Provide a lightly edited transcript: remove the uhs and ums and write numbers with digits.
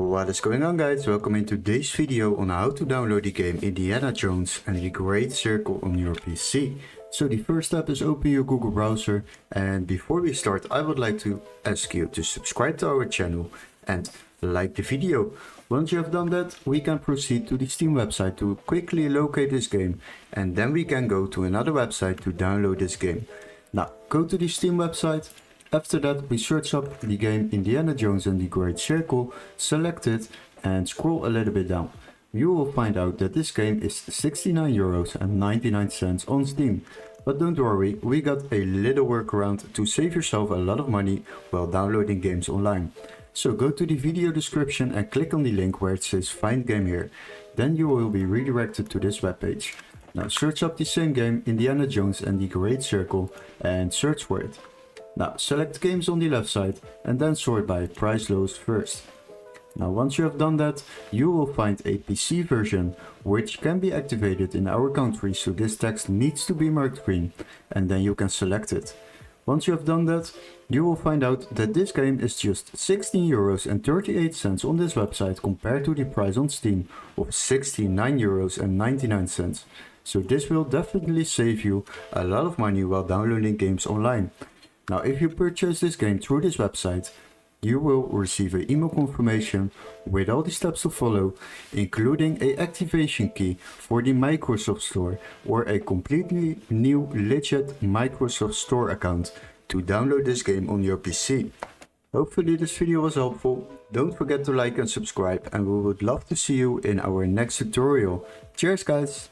What is going on, guys? Welcome in today's video on how to download the game Indiana Jones and the Great Circle on your PC. So the first step is open your Google browser, and before we start I would like to ask you to subscribe to our channel and like the video. Once you have done that, we can proceed to the Steam website to quickly locate this game, and then we can go to another website to download this game. Now go to the Steam website. After that, we search up the game Indiana Jones and the Great Circle, select it and scroll a little bit down. You will find out that this game is €69.99 on Steam. But don't worry, we got a little workaround to save yourself a lot of money while downloading games online. So go to the video description and click on the link where it says find game here. Then you will be redirected to this webpage. Now search up the same game Indiana Jones and the Great Circle and search for it. Now select games on the left side and then sort by price lowest first. Now once you have done that, you will find a PC version which can be activated in our country, so this text needs to be marked green, and then you can select it. Once you have done that, you will find out that this game is just €16.38 on this website compared to the price on Steam of €69.99. So this will definitely save you a lot of money while downloading games online. Now if you purchase this game through this website, you will receive an email confirmation with all the steps to follow, including a activation key for the Microsoft Store or a completely new legit Microsoft Store account to download this game on your PC. Hopefully this video was helpful. Don't forget to like and subscribe, and we would love to see you in our next tutorial. Cheers guys!